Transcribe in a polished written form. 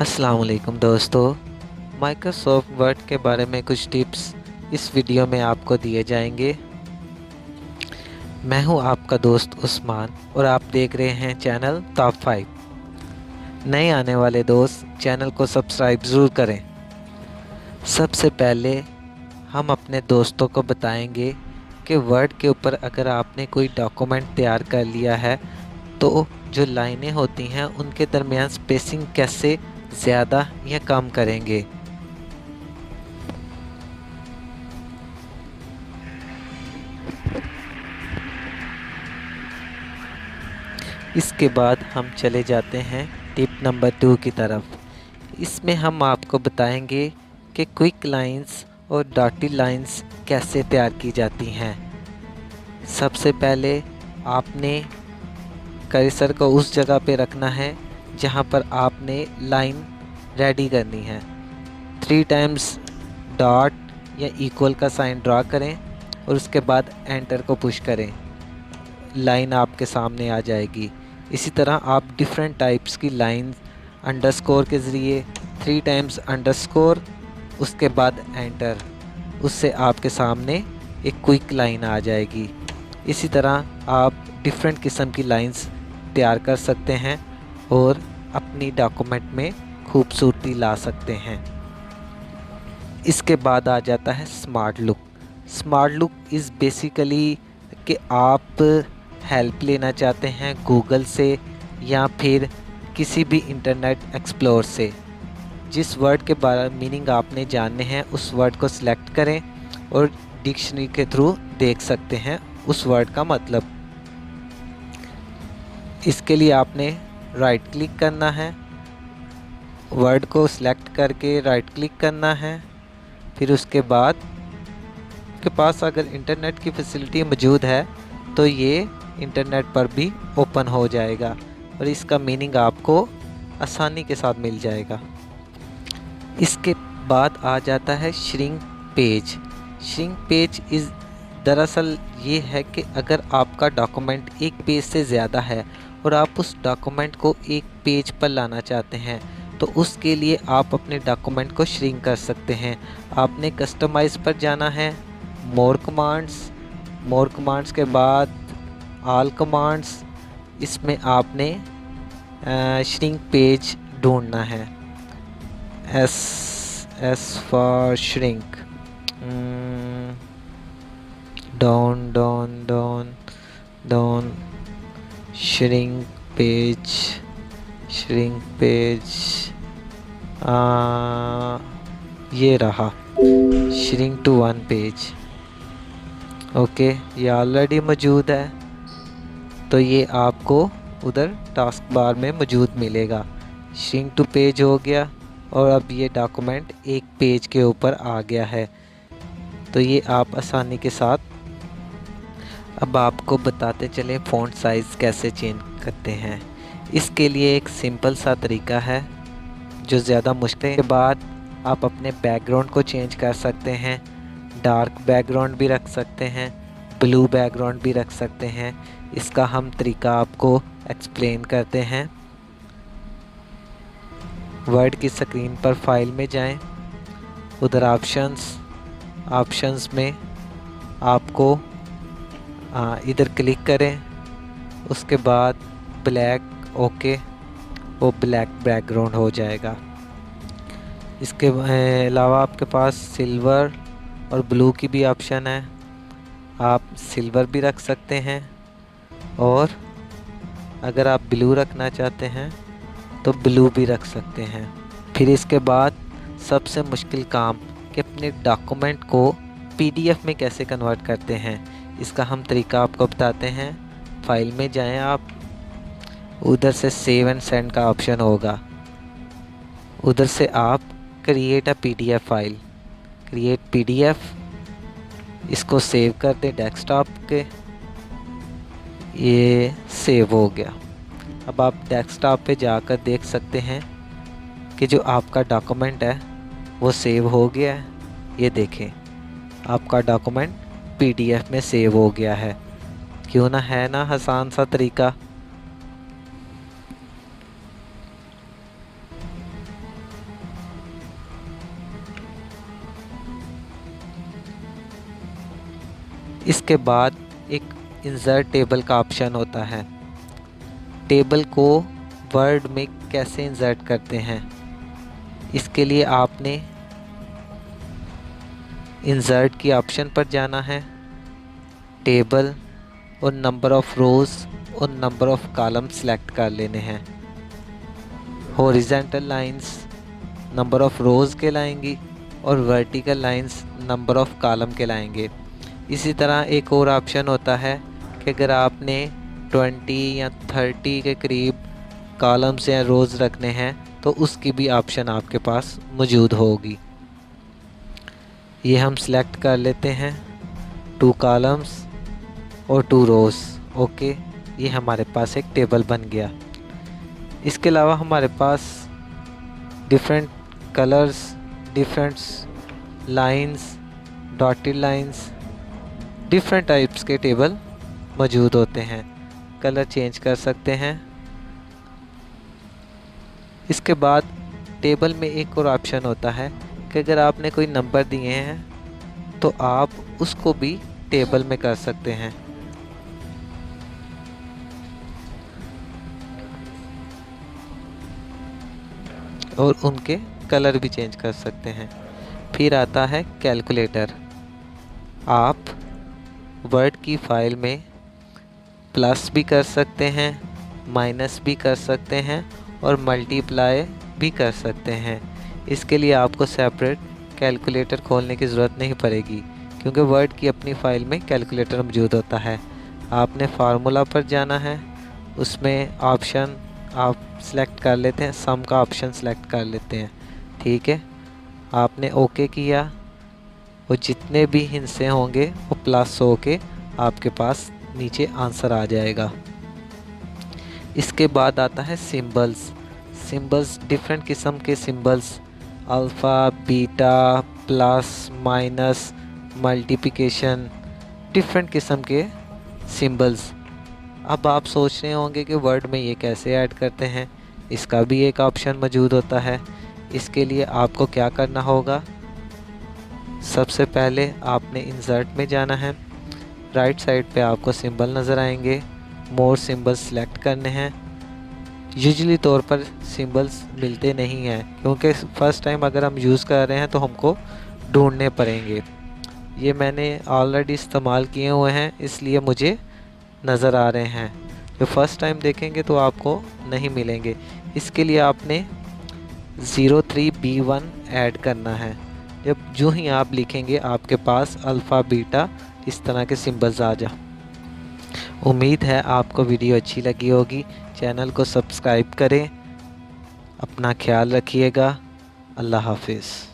अस्सलाम वालेकुम दोस्तों। माइक्रोसॉफ्ट वर्ड के बारे में कुछ टिप्स इस वीडियो में आपको दिए जाएंगे। मैं हूं आपका दोस्त उस्मान और आप देख रहे हैं चैनल टॉप 5। नए आने वाले दोस्त चैनल को सब्सक्राइब ज़रूर करें। सबसे पहले हम अपने दोस्तों को बताएंगे कि वर्ड के ऊपर अगर आपने कोई डॉक्यूमेंट तैयार कर लिया है तो जो लाइनें होती हैं उनके दरमियान स्पेसिंग कैसे ज़्यादा या कम करेंगे। इसके बाद हम चले जाते हैं टिप नंबर 2 की तरफ। इसमें हम आपको बताएंगे कि क्विक लाइंस और डॉटेड लाइंस कैसे तैयार की जाती हैं। सबसे पहले आपने कर्सर को उस जगह पे रखना है जहां पर आपने लाइन रेडी करनी है। 3 टाइम्स डॉट या इक्वल का साइन ड्रा करें और उसके बाद एंटर को पुश करें। लाइन आपके सामने आ जाएगी। इसी तरह आप डिफरेंट टाइप्स की लाइन अंडरस्कोर के ज़रिए 3 टाइम्स अंडरस्कोर उसके बाद एंटर, उससे आपके सामने एक क्विक लाइन आ जाएगी। इसी तरह आप डिफरेंट किस्म की लाइंस तैयार कर सकते हैं और अपनी डॉक्यूमेंट में खूबसूरती ला सकते हैं। इसके बाद आ जाता है smart look. Smart look is basically कि आप हेल्प लेना चाहते हैं गूगल से या फिर किसी भी इंटरनेट एक्सप्लोर से। जिस वर्ड के बारे में मीनिंग आपने जानने हैं उस वर्ड को सिलेक्ट करें और डिक्शनरी के थ्रू देख सकते हैं उस वर्ड का मतलब। इसके लिए आपने राइट क्लिक करना है, वर्ड को सिलेक्ट करके राइट क्लिक करना है। फिर उसके बाद आपके पास अगर इंटरनेट की फैसिलिटी मौजूद है तो ये इंटरनेट पर भी ओपन हो जाएगा और इसका मीनिंग आपको आसानी के साथ मिल जाएगा। इसके बाद आ जाता है shrink page. Shrink page is दरअसल ये है कि अगर आपका डॉक्यूमेंट एक पेज से ज़्यादा है और आप उस डॉक्यूमेंट को एक पेज पर लाना चाहते हैं तो उसके लिए आप अपने डॉक्यूमेंट को श्रिंक कर सकते हैं। आपने कस्टमाइज़ पर जाना है, मोर कमांड्स के बाद ऑल कमांड्स। इसमें आपने श्रिंक पेज ढूंढना है। S for shrink, down shrink page ये रहा, श्रिंक टू 1 पेज। ओके, ये ऑलरेडी मौजूद है तो ये आपको उधर टास्क बार में मौजूद मिलेगा। श्रिंक टू पेज हो गया और अब ये डॉक्यूमेंट एक पेज के ऊपर आ गया है तो ये आप आसानी के साथ। अब आपको बताते चले फ़ॉन्ट साइज़ कैसे चेंज करते हैं। इसके लिए एक सिंपल सा तरीका है जो ज़्यादा मुश्किल के बाद आप अपने बैकग्राउंड को चेंज कर सकते हैं। डार्क बैकग्राउंड भी रख सकते हैं, ब्लू बैकग्राउंड भी रख सकते हैं। इसका हम तरीका आपको एक्सप्लेन करते हैं। वर्ड की स्क्रीन पर फाइल में जाएं, उधर ऑप्शंस में आपको इधर क्लिक करें, उसके बाद ब्लैक ओके, वो ब्लैक बैकग्राउंड हो जाएगा। इसके अलावा आपके पास सिल्वर और ब्लू की भी ऑप्शन है। आप सिल्वर भी रख सकते हैं और अगर आप ब्लू रखना चाहते हैं तो ब्लू भी रख सकते हैं। फिर इसके बाद सबसे मुश्किल काम कि अपने डॉक्यूमेंट को पीडीएफ में कैसे कन्वर्ट करते हैं, इसका हम तरीका आपको बताते हैं। फाइल में जाएं आप, उधर से सेव एंड सेंड का ऑप्शन होगा, उधर से आप create a PDF file, create PDF, इसको सेव कर दें डेस्कटॉप के। ये सेव हो गया। अब आप डेस्कटॉप पे जाकर देख सकते हैं कि जो आपका डॉक्यूमेंट है वो सेव हो गया है। ये देखें, आपका डॉक्यूमेंट पीडीएफ में सेव हो गया है। क्यों ना, है ना आसान सा तरीका। इसके बाद एक इंसर्ट टेबल का ऑप्शन होता है। टेबल को वर्ड में कैसे इंसर्ट करते हैं, इसके लिए आपने इंसर्ट की ऑप्शन पर जाना है। टेबल और नंबर ऑफ़ रोज़ और नंबर ऑफ़ कॉलम सेलेक्ट कर लेने हैं। हॉरिजॉन्टल लाइंस नंबर ऑफ़ रोज़ के लाएंगी और vertical lines number of column के लाएंगे। इसी तरह एक और ऑप्शन होता है कि अगर आपने 20 या 30 के करीब कॉलम्स या रोज़ रखने हैं तो उसकी भी ऑप्शन आपके पास मौजूद होगी। ये हम सेलेक्ट कर लेते हैं 2 कॉलम्स और 2 रोज़। ओके, ये हमारे पास एक टेबल बन गया। इसके अलावा हमारे पास different colours, different lines, dotted lines, different types के टेबल मौजूद होते हैं। कलर चेंज कर सकते हैं। इसके बाद टेबल में एक और ऑप्शन होता है कि अगर आपने कोई नंबर दिए हैं तो आप उसको भी टेबल में कर सकते हैं। और उनके कलर भी चेंज कर सकते हैं। फिर आता है कैलकुलेटर। आप वर्ड की फ़ाइल में प्लस भी कर सकते हैं, माइनस भी कर सकते हैं और मल्टीप्लाई भी कर सकते हैं। इसके लिए आपको सेपरेट कैलकुलेटर खोलने की ज़रूरत नहीं पड़ेगी, क्योंकि वर्ड की अपनी फ़ाइल में कैलकुलेटर मौजूद होता है। आपने फार्मूला पर जाना है, उसमें ऑप्शन आप सेलेक्ट कर लेते हैं, सम का ऑप्शन सेलेक्ट कर लेते हैं। ठीक है, आपने ओके किया और जितने भी हिस्से होंगे वो प्लस हो के आपके पास नीचे आंसर आ जाएगा। इसके बाद आता है सिंबल्स। सिंबल्स डिफरेंट किस्म के symbols, alpha, beta, plus, minus, multiplication, different किस्म के सिंबल्स। अब आप सोच रहे होंगे कि वर्ड में ये कैसे ऐड करते हैं। इसका भी एक ऑप्शन मौजूद होता है। इसके लिए आपको क्या करना होगा, सबसे पहले आपने इंसर्ट में जाना है। राइट साइड पे आपको सिंबल नज़र आएंगे, मोर सिंबल्स सेलेक्ट करने हैं। यूजुअली तौर पर सिंबल्स मिलते नहीं हैं, क्योंकि फ़र्स्ट टाइम अगर हम यूज़ कर रहे हैं तो हमको ढूंढने पड़ेंगे। ये मैंने ऑलरेडी इस्तेमाल किए हुए हैं, इसलिए मुझे नज़र आ रहे हैं। जो फ़र्स्ट टाइम देखेंगे तो आपको नहीं मिलेंगे। इसके लिए आपने 03B1 ऐड करना है। जब जो ही आप लिखेंगे आपके पास अल्फ़ा, बीटा इस तरह के सिंबल्स आ जा। उम्मीद है आपको वीडियो अच्छी लगी होगी। चैनल को सब्सक्राइब करें। अपना ख्याल रखिएगा। अल्लाह हाफिज़।